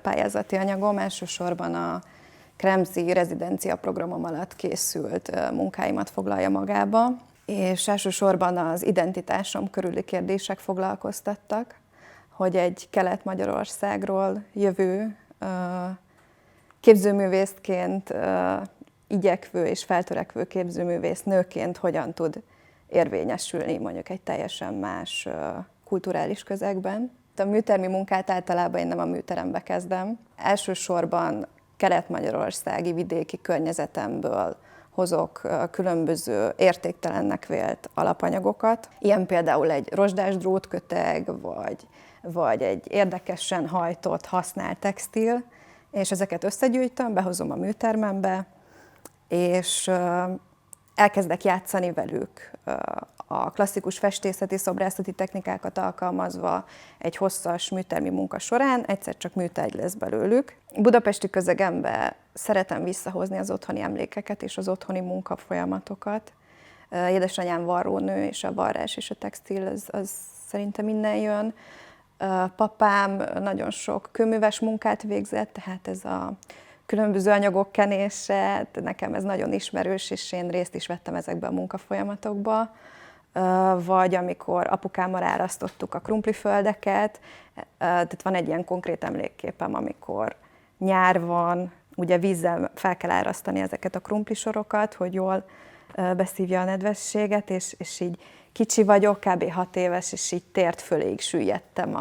pályázati anyagom elsősorban a Kremzi rezidencia programom alatt készült munkáimat foglalja magába, és elsősorban az identitásom körüli kérdések foglalkoztattak, hogy egy Kelet-Magyarországról jövő képzőművészként, igyekvő és feltörekvő képzőművész nőként hogyan tud érvényesülni mondjuk egy teljesen más kulturális közegben. A műtermi munkát általában én nem a műterembe kezdem. Elsősorban kelet-magyarországi vidéki környezetemből hozok különböző értéktelennek vélt alapanyagokat. Ilyen például egy rozsdás drótköteg, vagy egy érdekesen hajtott, használt textil, és ezeket összegyűjtöm, behozom a műtermembe, és elkezdek játszani velük a klasszikus festészeti, szobrászati technikákat alkalmazva egy hosszas műtermi munka során, egyszer csak műtárgy lesz belőlük. Budapesti közegembe szeretem visszahozni az otthoni emlékeket és az otthoni munkafolyamatokat. Édesanyám varrónő, és a varrás és a textil az szerintem innen jön. Papám nagyon sok kőműves munkát végzett, tehát ez a különböző anyagok kenése, nekem ez nagyon ismerős, és én részt is vettem ezekbe a munkafolyamatokba. Vagy amikor apukámmal árasztottuk a krumpliföldeket, tehát van egy ilyen konkrét emlékképem, amikor nyár van, ugye vízzel fel kell árasztani ezeket a krumplisorokat, hogy jól beszívja a nedvességet, és így kicsi vagyok, kb. 6 éves, és így tért föléig süllyedtem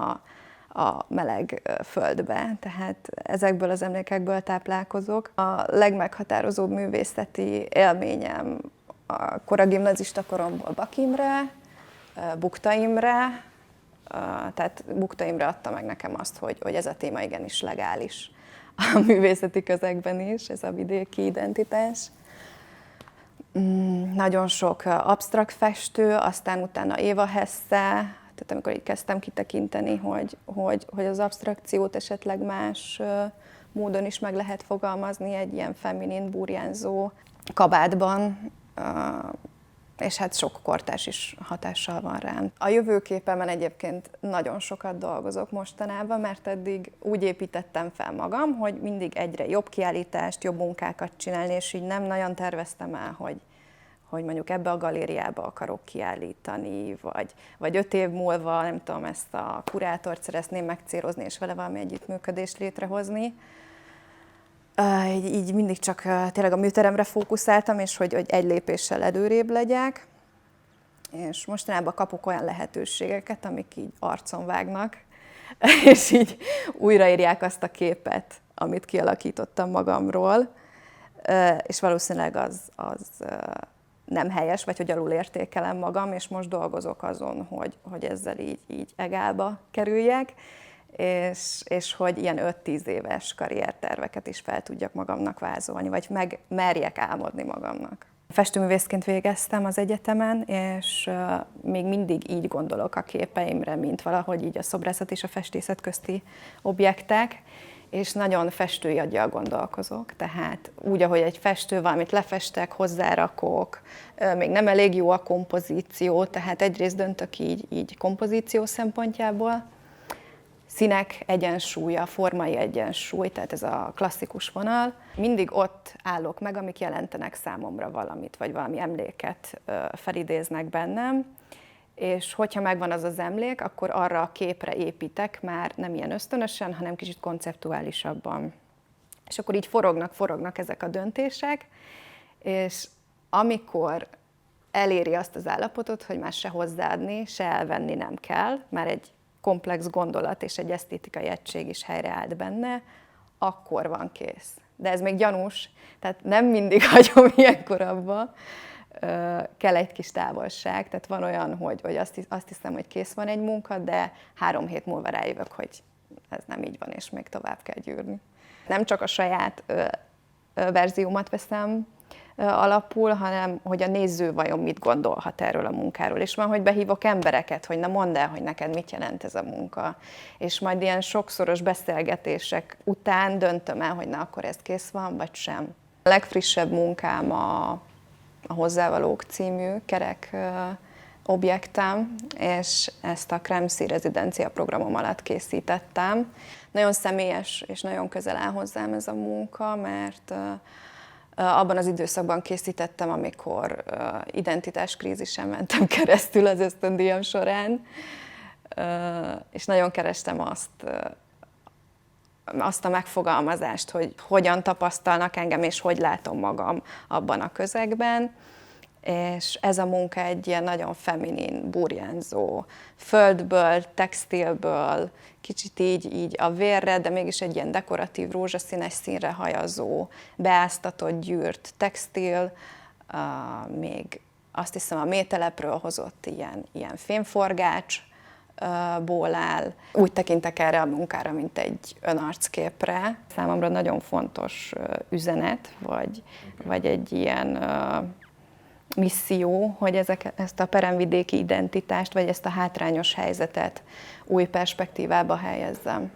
a meleg földbe, tehát ezekből az emlékekből táplálkozok. A legmeghatározóbb művészeti élményem a kora gimnazista koromból Bak Imre, Bukta Imre, tehát Bukta Imre adta meg nekem azt, hogy ez a téma igenis legális a művészeti közegben is, ez a vidéki identitás. Nagyon sok absztrakt festő, aztán utána Éva Hesse, tehát amikor így kezdtem kitekinteni, hogy az absztrakciót esetleg más módon is meg lehet fogalmazni egy ilyen feminin, burjánzó kabátban, és hát sok kortárs is hatással van rám. A jövőképemen egyébként nagyon sokat dolgozok mostanában, mert eddig úgy építettem fel magam, hogy mindig egyre jobb kiállítást, jobb munkákat csinálni, és így nem nagyon terveztem el, hogy mondjuk ebbe a galériába akarok kiállítani, vagy 5 év múlva, nem tudom, ezt a kurátort szeretném megcélozni, és vele valami együttműködést létrehozni. Így mindig csak tényleg a műteremre fókuszáltam, és hogy egy lépéssel előrébb legyek. És mostanában kapok olyan lehetőségeket, amik így arcon vágnak, és így újraírják azt a képet, amit kialakítottam magamról, és valószínűleg az nem helyes, vagy hogy alul értékelem magam, és most dolgozok azon, hogy ezzel így egálba kerüljek, és hogy ilyen 5-10 éves karrierterveket is fel tudjak magamnak vázolni, vagy meg merjek álmodni magamnak. Festőművészként végeztem az egyetemen, és még mindig így gondolok a képeimre, mint valahogy így a szobrászat és a festészet közti objektek, és nagyon festői aggyal gondolkozok, tehát úgy, ahogy egy festő valamit lefestek, hozzárakok, még nem elég jó a kompozíció, tehát egyrészt döntök így kompozíció szempontjából, színek egyensúlya, formai egyensúly, tehát ez a klasszikus vonal. Mindig ott állok meg, amik jelentenek számomra valamit, vagy valami emléket felidéznek bennem, és hogyha megvan az az emlék, akkor arra a képre építek már nem ilyen ösztönösen, hanem kicsit konceptuálisabban. És akkor így forognak ezek a döntések, és amikor eléri azt az állapotot, hogy már se hozzáadni, se elvenni nem kell, már egy komplex gondolat és egy esztétikai egység is helyreállt benne, akkor van kész. De ez még gyanús, tehát nem mindig hagyom ilyenkor abba, kell egy kis távolság, tehát van olyan, hogy azt hiszem, hogy kész van egy munka, de 3 hét múlva rájövök, hogy ez nem így van, és még tovább kell gyűrni. Nem csak a saját verziómat veszem alapul, hanem hogy a néző vajon mit gondolhat erről a munkáról. És van, hogy behívok embereket, hogy na mondd el, hogy neked mit jelent ez a munka. És majd ilyen sokszoros beszélgetések után döntöm el, hogy na akkor ez kész van, vagy sem. A legfrissebb munkám a Hozzávalók című kerek objektem, és ezt a Kremszi rezidencia programom alatt készítettem. Nagyon személyes és nagyon közel áll hozzám ez a munka, mert abban az időszakban készítettem, amikor identitáskrízisen mentem keresztül az ösztöndíjam során, és nagyon kerestem azt a megfogalmazást, hogy hogyan tapasztalnak engem, és hogy látom magam abban a közegben. És ez a munka egy ilyen nagyon feminin, burjánzó, földből, textilből, kicsit így a vérre, de mégis egy ilyen dekoratív, rózsaszínes színre hajazó, beáztatott, gyűrt textil, még azt hiszem a mételepről hozott ilyen fémforgácsból áll. Úgy tekintek erre a munkára, mint egy önarcképre. Számomra nagyon fontos üzenet, vagy egy ilyen misszió, hogy ezt a peremvidéki identitást, vagy ezt a hátrányos helyzetet új perspektívába helyezzem.